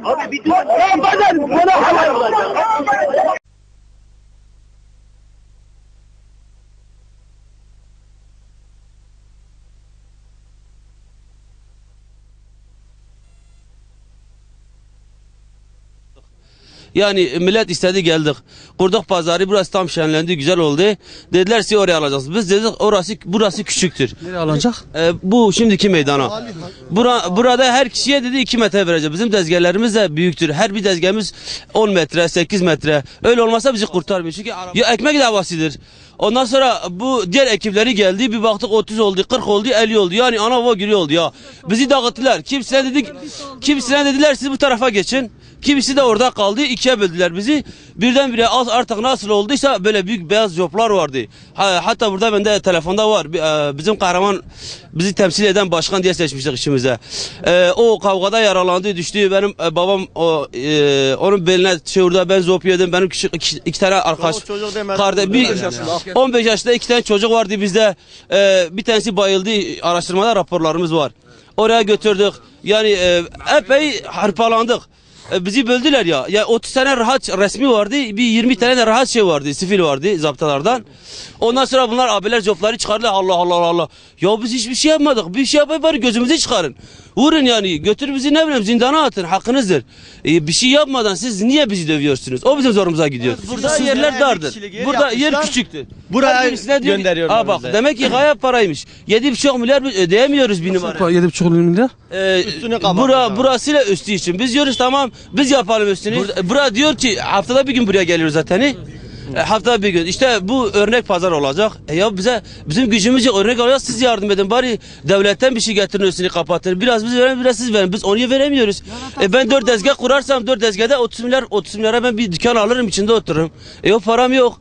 Abi bir dur. Yani millet istedi geldik. Kurduk pazarı, burası tam şenlendi, güzel oldu. Dediler sizi oraya alacağız. Biz dedik burası küçüktür. Nereye alınacak? Bu şimdiki meydana. Burada her kişiye dedi 2 metre vereceğiz. Bizim tezgahlarımız da büyüktür. Her bir tezgahımız 10 metre, 8 metre. Öyle olmasa bizi kurtarmıyor. Çünkü ya ekmek davasıdır. Ondan sonra bu diğer ekipleri geldi. Bir baktık 30 oldu, 40 oldu, 50 oldu. Yani ana baba gülü oldu ya. Bizi dağıttılar. Kimsine dediler siz bu tarafa geçin. Kimisi de orada kaldı. İkiye böldüler bizi. Birdenbire artık nasıl olduysa böyle büyük beyaz joplar vardı. Hatta burada bende telefonda var. Bizim kahraman bizi temsil eden başkan diye seçmiştik işimize. O kavgada yaralandı, düştü. Benim babam onun beline orada ben zop yedim. Benim iki tane arkadaş. 15 yaşında 2 tane çocuk vardı bizde. Bir tanesi bayıldı. Araştırmada raporlarımız var. Oraya götürdük. Yani epey harpalandık. Bizi böldüler ya. Ya 30 tane rahat resmi vardı. Bir 20 tane de rahat şey vardı. Sivil vardı zaptalardan. Ondan sonra bunlar abiler copları çıkardılar. Allah Allah Allah. Ya biz hiçbir şey yapmadık. Bir şey yapayım bari gözümüzü çıkarın. Vurun yani. Götür bizi ne bileyim zindana atın. Hakkınızdır. Bir şey yapmadan siz niye bizi dövüyorsunuz? O bizim zorumuza gidiyor. Burada yerler dardır. Burada yer küçüktür. Buraya gönderiyorlar. Bak demek ki gayet paraymış. 7,5 milyar ödeyemiyoruz bir numara. 7,5 milyar? Burasıyla üstü için. Biz diyoruz tamam biz yapalım üstünü. Burada diyor ki haftada bir gün buraya geliyoruz zaten. Haftada bir gün. İşte bu örnek pazar olacak. Ya bizim gücümüzce örnek alacağız. Siz yardım edin. Bari devletten bir şey getirin üstünü kapatın. Biraz biz verelim, biraz siz verin. Biz onu veremiyoruz. Ben 4 tezgah kurarsam 4 tezgahda 30 milyara ben bir dükkan alırım içinde otururum. O param yok.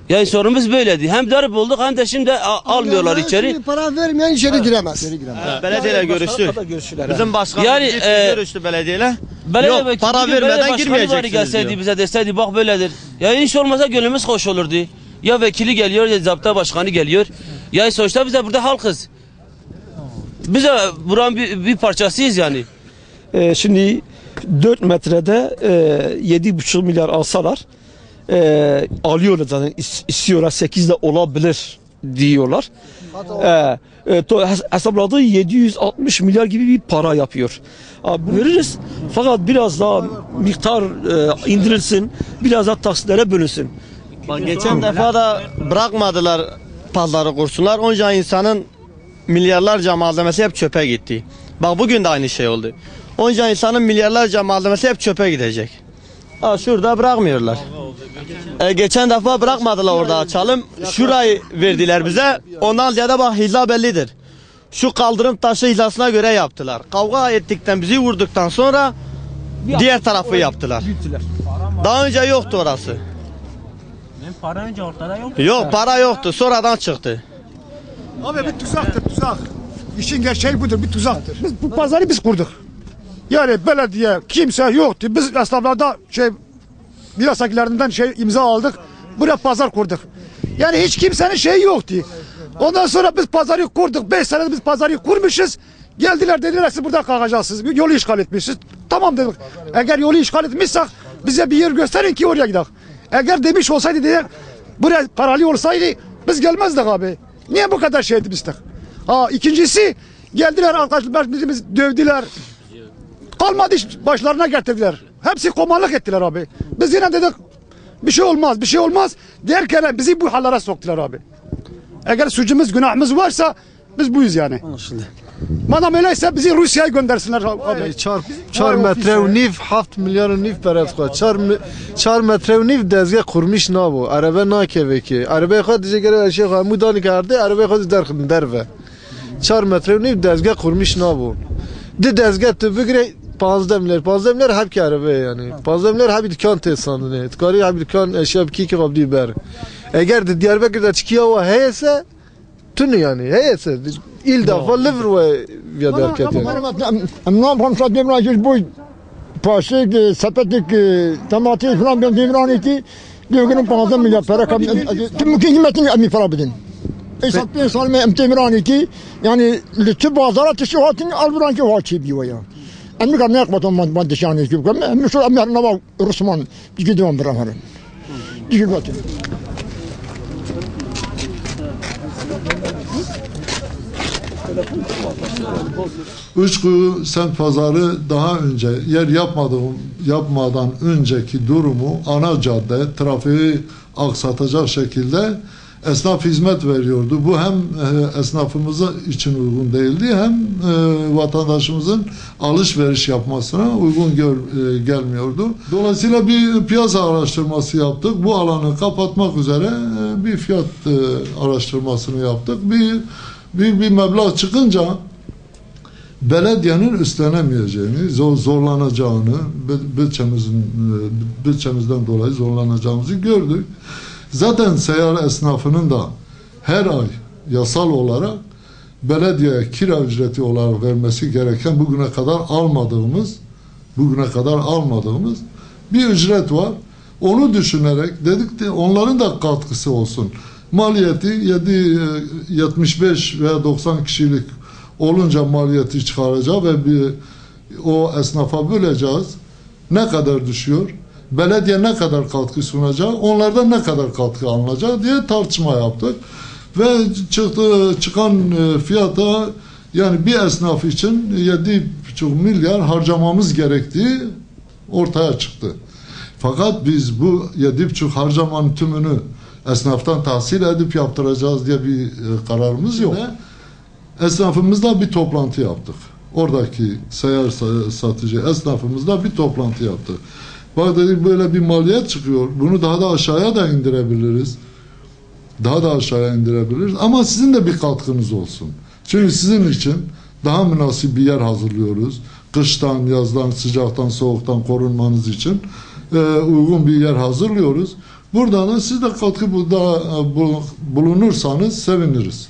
Yani sorunumuz böyleydi. Hem darp olduk hem de şimdi almıyorlar içeri. Para vermeyen içeri giremez. Belediyeyle görüştü. Bizim başkanımız yani, görüştü belediyeyle. Yok para vermeden girmeyeceksiniz gelseydi diyor. Bize deseydi bak böyledir. Ya hiç olmasa gönlümüz hoş olurdu. Ya vekili geliyor ya zapta başkanı geliyor. Ya sonuçta biz de burada halkız. Biz de buranın bir parçasıyız yani. Şimdi 4 metrede 7,5 milyar alsalar alıyorlar zaten istiyorlar 8 de olabilir diyorlar. Hesapladığı 760 milyar gibi bir para yapıyor. Veririz fakat biraz daha miktar indirilsin, biraz daha taksitlere bölünsün. Bak geçen defa da bırakmadılar pazarı kursunlar. Onca insanın milyarlarca malzemesi hep çöpe gitti. Bak bugün de aynı şey oldu. Onca insanın milyarlarca malzemesi hep çöpe gidecek. Şurada bırakmıyorlar. Geçen defa bırakmadılar orada açalım. Şurayı verdiler bize. Ondan ziyade bak hizla bellidir. Şu kaldırım taşı hizasına göre yaptılar. Kavga ettikten bizi vurduktan sonra diğer tarafı yaptılar. Daha önce yoktu orası. Para önce ortada yoktu. Yok para yoktu. Sonradan çıktı. Abi bir tuzaktır tuzak. İşin gerçeği budur bir tuzaktır. Biz bu pazarı biz kurduk. Yani belediye kimse yoktu. Biz esnaflarda Mirasakilerinden imza aldık. Buraya pazar kurduk. Yani hiç kimsenin şeyi yoktu. Ondan sonra biz pazarı kurduk. 5 senede biz pazarı kurmuşuz. Geldiler dediler siz burada kalkacaksınız. Yolu işgal etmişsiniz. Tamam dedik. Eğer yolu işgal etmişsek bize bir yer gösterin ki oraya gidelim. Eğer demiş olsaydı diye buraya paralı olsaydı biz gelmezdik abi. Niye bu kadar şey etmiştik? İkincisi geldiler arkadaşlar bizi dövdüler. Kalmadı iş başlarına getirdiler. Hepsi komanlık ettiler abi. Biz yine dedik bir şey olmaz bir şey olmaz derken bizi bu hallara soktular abi. Eğer suçumuz günahımız varsa biz buyuz yani. Anlaşıldı. Madem öyleyse bizi Rusya'ya göndersinler abi. 4 metre و نیف 7 میلیارد و نیف برات خواهد 4 metre و نیف دزگه kurmuş نابو عربه ناکه کی عربه خود دیگه گره اشی خود مودانی کرده عربه خود در درve 4 metre و نیف دزگه kurmuş نابو دی دزگه تو بگیره 15 milyar hep ki araba yani. 15 milyar hep dükkan tesisandı. Tkari hep dükkan eşya ki kabli ber. Eğer de Diyarbakır'da çıkıyor o heyse tünü yani heyse il defa liver ve ya da hareket yani. Emnam komşu demir bu paşık sepetik tamati falan ben demirani ki diyorgun 15 milyar para kam kim kıymetini ami para bedin. Esat bir salme emtemirani ki yani lütfü pazara tişuhatin alburan ki vaçi bir ya. Emmi kan ne yakmadan man dişani ki kam emmi şu emmi nava Rusman gidiyorum beraber. Gidiyorum. Üçkuyu semt pazarı daha önce yer yapmadan önceki durumu ana cadde trafiği aksatacak şekilde esnaf hizmet veriyordu. Bu hem esnafımıza için uygun değildi hem vatandaşımızın alışveriş yapmasına uygun gelmiyordu. Dolayısıyla bir piyasa araştırması yaptık. Bu alanı kapatmak üzere bir fiyat araştırmasını yaptık. Büyük bir meblağ çıkınca belediyenin üstlenemeyeceğini, zorlanacağını, bütçemizden dolayı zorlanacağımızı gördük. Zaten seyyar esnafının da her ay yasal olarak belediyeye kira ücreti olarak vermesi gereken bugüne kadar almadığımız bir ücret var. Onu düşünerek dedik ki onların da katkısı olsun. Maliyeti 75 veya 90 kişilik olunca maliyeti çıkaracağız ve o esnafa böleceğiz. Ne kadar düşüyor? Belediye ne kadar katkı sunacak? Onlardan ne kadar katkı alınacak diye tartışma yaptık. Ve çıkan fiyata yani bir esnaf için 7,5 milyar harcamamız gerektiği ortaya çıktı. Fakat biz bu 7,5 harcamanın tümünü esnaftan tahsil edip yaptıracağız diye bir kararımız yok. Esnafımızla bir toplantı yaptık. Oradaki seyyar satıcı esnafımızla bir toplantı yaptık. Bak dedik böyle bir maliyet çıkıyor. Bunu daha da aşağıya da indirebiliriz. Ama sizin de bir katkınız olsun. Çünkü sizin için daha münasip bir yer hazırlıyoruz. Kıştan, yazdan, sıcaktan, soğuktan korunmanız için uygun bir yer hazırlıyoruz. Buradan siz de katkı bulunursanız seviniriz.